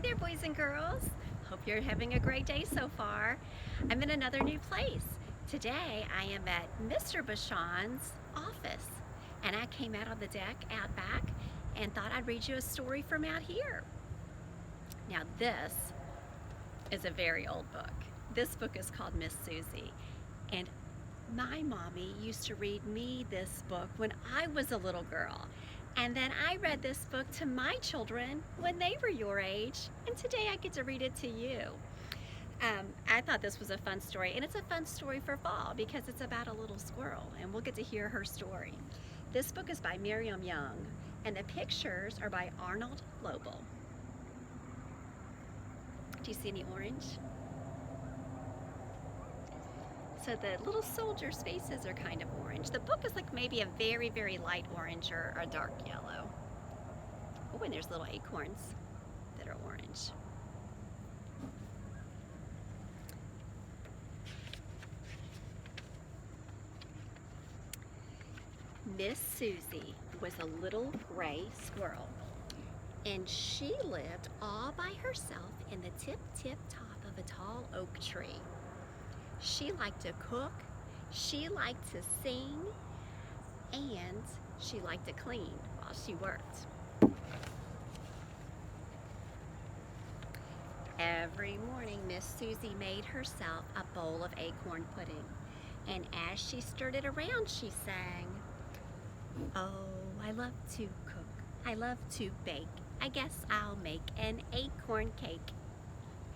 Hi there, boys and girls. Hope you're having a great day so far. I'm in another new place. Today I am at Mr. Bushong's office, and I came out on the deck out back and thought I'd read you a story from out here. Now this is a very old book. This book is called Miss Suzy, and my mommy used to read me this book when I was a little girl. And then I read this book to my children when they were your age, and today I get to read it to you. I thought this was a fun story, and it's a fun story for fall because it's about a little squirrel, and we'll get to hear her story. This book is by Miriam Young, and the pictures are by Arnold Lobel. Do you see any orange? So the little soldiers' faces are kind of orange. The book is like maybe a very, very light orange or a dark yellow. Oh, and there's little acorns that are orange. Miss Suzy was a little gray squirrel, and she lived all by herself in the tip top of a tall oak tree. She liked to cook, she liked to sing, and she liked to clean while she worked. Every morning, Miss Suzy made herself a bowl of acorn pudding, and as she stirred it around, she sang, "Oh, I love to cook, I love to bake, I guess I'll make an acorn cake."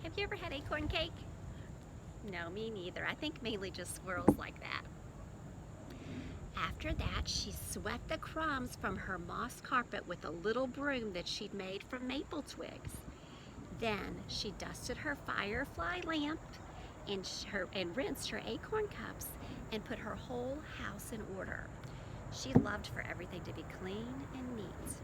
Have you ever had acorn cake? No, me neither. I think mainly just squirrels like that. After that, she swept the crumbs from her moss carpet with a little broom that she'd made from maple twigs. Then she dusted her firefly lamp and rinsed her acorn cups and put her whole house in order. She loved for everything to be clean and neat.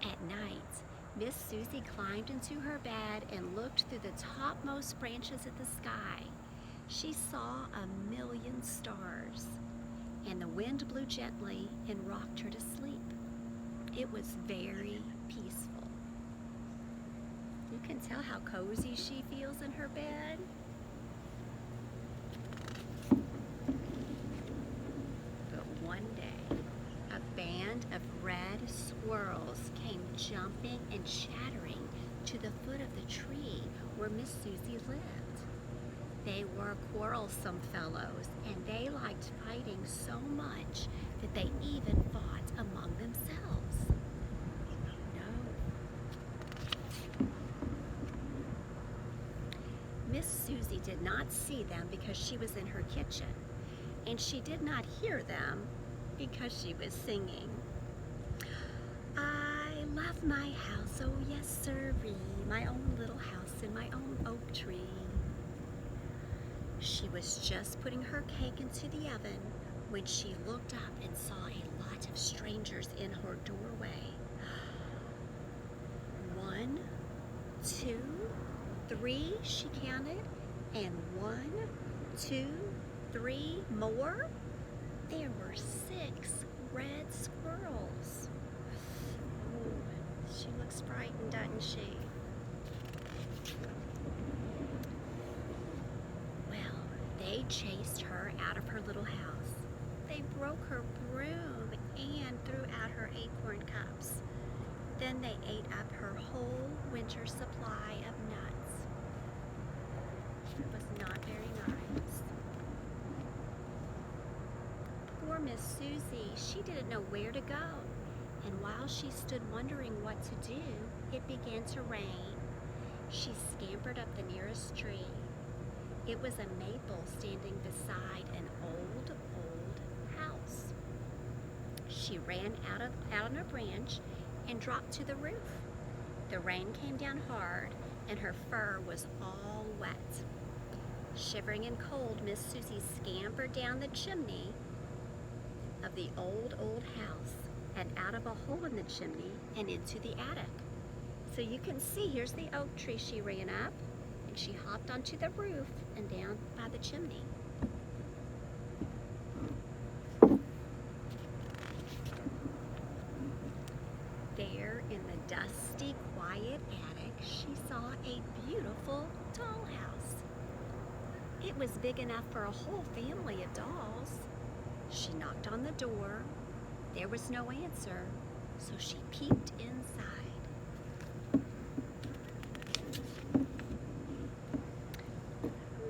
At night, Miss Suzy climbed into her bed and looked through the topmost branches at the sky. She saw 1,000,000 stars, and the wind blew gently and rocked her to sleep. It was very peaceful. You can tell how cozy she feels in her bed. But one day, a band of red squirrels came jumping and chattering to the foot of the tree where Miss Suzy lived. They were quarrelsome fellows, and they liked fighting so much that they even fought among themselves. No. Miss Suzy did not see them because she was in her kitchen, and she did not hear them because she was singing. "I love my house, oh yes sirree, my own little house in my own oak tree." She was just putting her cake into the oven when she looked up and saw a lot of strangers in her doorway. 1, 2, 3, she counted, and 1, 2, 3 more. There were 6 red squirrels. Ooh, she looks frightened, doesn't she? Well, they chased her out of her little house. They broke her broom and threw out her acorn cups. Then they ate up her whole winter supply of nuts. It was not very nice. Poor Miss Suzy, she didn't know where to go, and while she stood wondering what to do, it began to rain. She scampered up the nearest tree. It was a maple standing beside an old house. She ran out on a branch and dropped to the roof. The rain came down hard, and her fur was all wet. Shivering and cold, Miss Suzy scampered down the chimney of the old house and out of a hole in the chimney and into the attic. So you can see, here's the oak tree she ran up, and she hopped onto the roof and down by the chimney. quiet attic, she saw a beautiful dollhouse. It was big enough for a whole family of dolls. She knocked on the door. There was no answer, so she peeked inside.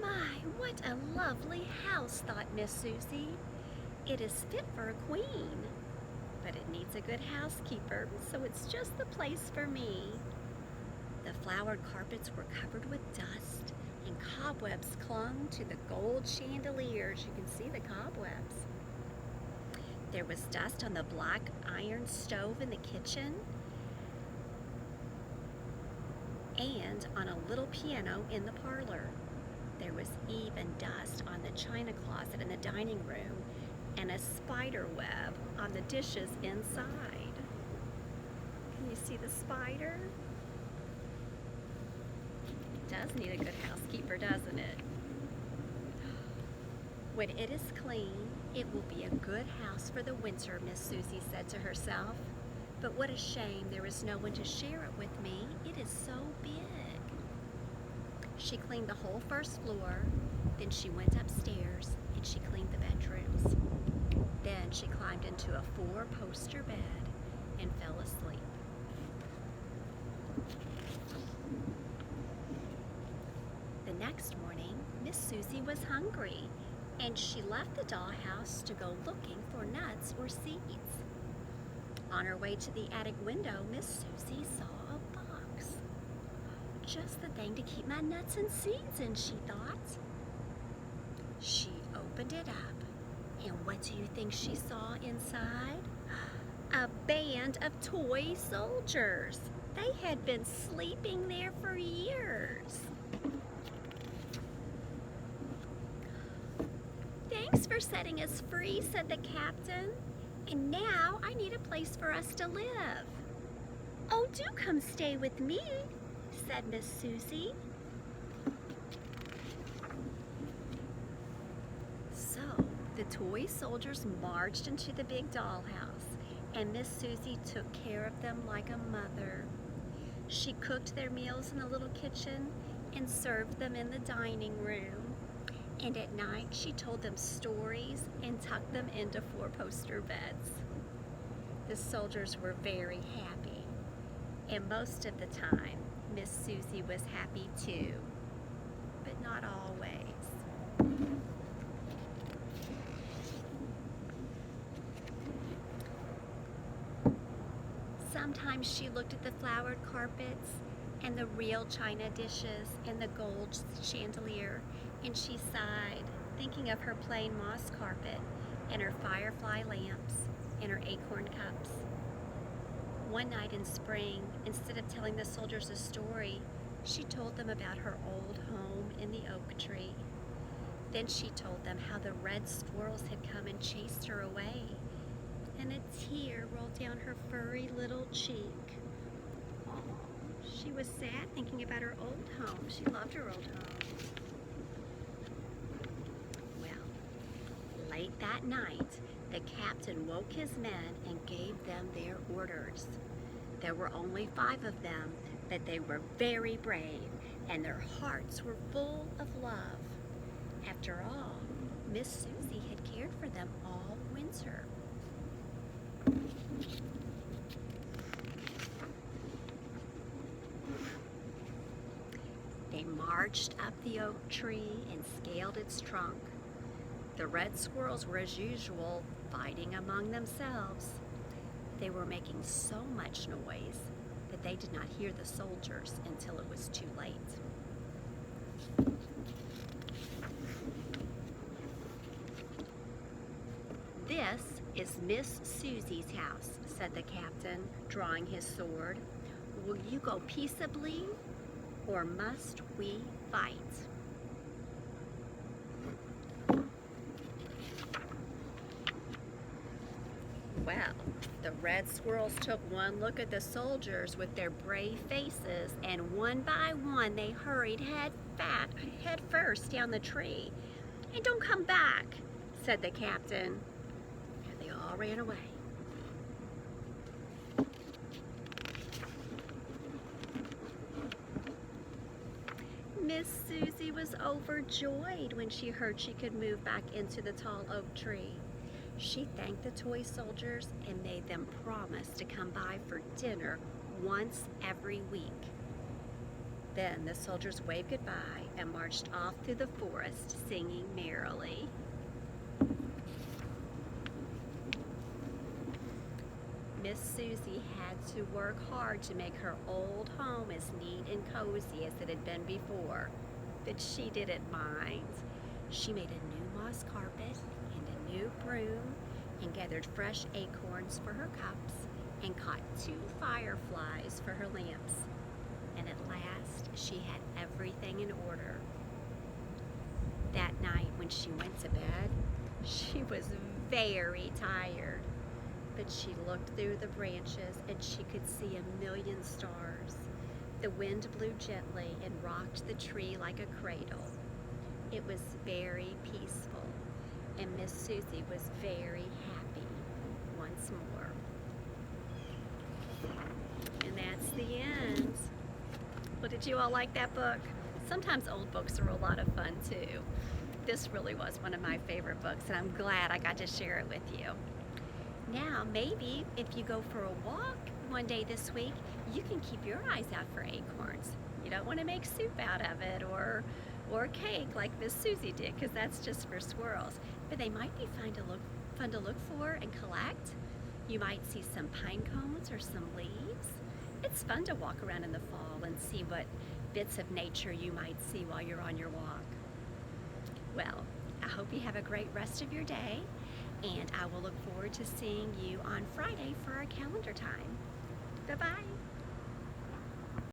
My, what a lovely house, thought Miss Suzy. It is fit for a queen, but it needs a good housekeeper, so it's just the place for me. The flowered carpets were covered with dust, and cobwebs clung to the gold chandeliers. You can see the cobwebs. There was dust on the black iron stove in the kitchen and on a little piano in the parlor. There was even dust on the china closet in the dining room and a spider web on the dishes inside. Can you see the spider? It does need a good housekeeper, doesn't it? When it is clean, it will be a good house for the winter, Miss Suzy said to herself. But what a shame there is no one to share it with me. It is so big. She cleaned the whole first floor, then she went upstairs and she cleaned the bedrooms. Then she climbed into a 4-poster bed and fell asleep. The next morning, Miss Suzy was hungry, and she left the dollhouse to go looking for nuts or seeds. On her way to the attic window, Miss Suzy saw a box. Just the thing to keep my nuts and seeds in, she thought. She opened it up, and what do you think she saw inside? A band of toy soldiers. They had been sleeping there for years. Thanks for setting us free, said the captain. And now I need a place for us to live. Oh, do come stay with me, said Miss Suzy. So the toy soldiers marched into the big dollhouse, and Miss Suzy took care of them like a mother. She cooked their meals in the little kitchen and served them in the dining room. And at night, she told them stories and tucked them into 4-poster beds. The soldiers were very happy, and most of the time, Miss Suzy was happy too, but not always. Sometimes she looked at the flowered carpets and the real china dishes and the gold chandelier, and she sighed, thinking of her plain moss carpet and her firefly lamps and her acorn cups. One night in spring, instead of telling the soldiers a story, she told them about her old home in the oak tree. Then she told them how the red squirrels had come and chased her away, and a tear rolled down her furry little cheek. Oh, she was sad thinking about her old home. She loved her old home. Late that night, the captain woke his men and gave them their orders. There were only 5 of them, but they were very brave, and their hearts were full of love. After all, Miss Suzy had cared for them all winter. They marched up the oak tree and scaled its trunk. The red squirrels were, as usual, fighting among themselves. They were making so much noise that they did not hear the soldiers until it was too late. This is Miss Suzy's house, said the captain, drawing his sword. Will you go peaceably, or must we fight? Well, the red squirrels took one look at the soldiers with their brave faces, and one by one they hurried head first down the tree. And don't come back, said the captain. And they all ran away. was overjoyed when she heard she could move back into the tall oak tree. She thanked the toy soldiers and made them promise to come by for dinner once every week. Then the soldiers waved goodbye and marched off through the forest, singing merrily. Miss Suzy had to work hard to make her old home as neat and cozy as it had been before, but she didn't mind. She made a new moss carpet and a new broom and gathered fresh acorns for her cups and caught 2 fireflies for her lamps. And at last, she had everything in order. That night when she went to bed, she was very tired. But she looked through the branches and she could see a million stars. The wind blew gently and rocked the tree like a cradle. It was very peaceful, and Miss Suzy was very happy once more. And that's the end. Well, did you all like that book? Sometimes old books are a lot of fun too. This really was one of my favorite books, and I'm glad I got to share it with you. Now, maybe if you go for a walk one day this week, you can keep your eyes out for acorns. You don't want to make soup out of it or cake like Miss Suzy did, because that's just for squirrels. But they might be fun to look for and collect. You might see some pine cones or some leaves. It's fun to walk around in the fall and see what bits of nature you might see while you're on your walk. Well, I hope you have a great rest of your day, and I will look forward to seeing you on Friday for our calendar time.